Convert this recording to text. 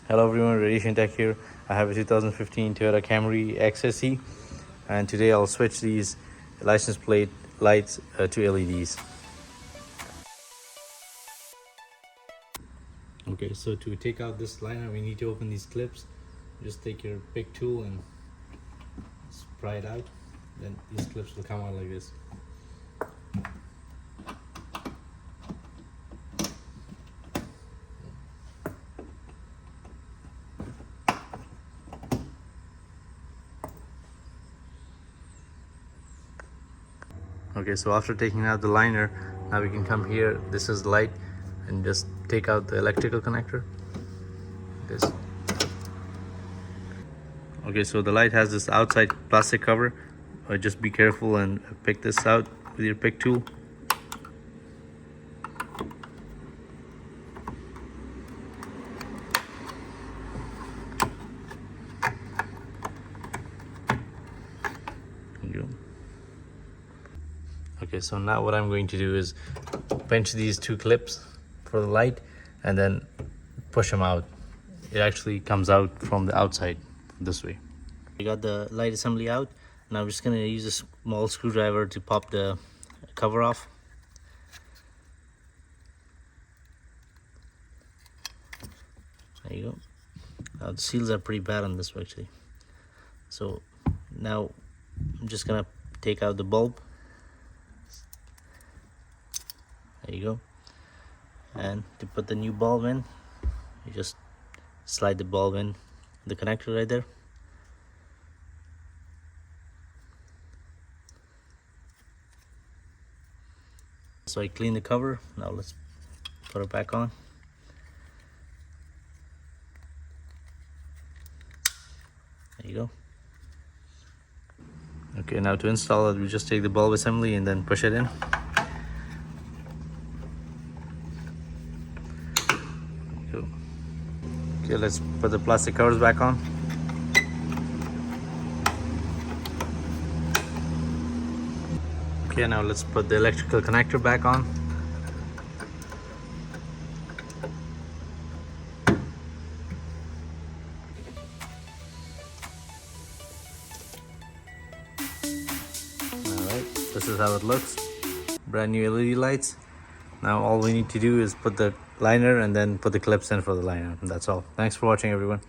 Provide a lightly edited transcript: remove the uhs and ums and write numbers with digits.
Hello everyone, Radiation Tech here. I have a 2015 Toyota Camry XSE, and today I'll switch these license plate lights to LEDs. Okay, so to take out this liner, we need to open these clips. Just take your big tool and pry it out. Then these clips will come out like this. Okay, so after taking out the liner, now we can come here. This is the light, and just take out the electrical connector. This. Okay, so the light has this outside plastic cover. Just be careful and pick this out with your pick tool. There you go. Okay, so now what I'm going to do is pinch these two clips for the light and then push them out. It actually comes out from the outside this way. We got the light assembly out. Now I'm just going to use a small screwdriver to pop the cover off. There you go. Now the seals are pretty bad on this actually. So now I'm just going to take out the bulb. There you go. And to put the new bulb in, you just slide the bulb in the connector right there. So I clean the cover. Now let's put it back on. There you go. Okay, now to install it, we just take the bulb assembly and then push it in. Okay, let's put the plastic covers back on. Okay, now let's put the electrical connector back on. Alright, this is how it looks. Brand new LED lights. Now all we need to do is put the liner and then put the clips in for the liner, and that's all. Thanks for watching everyone.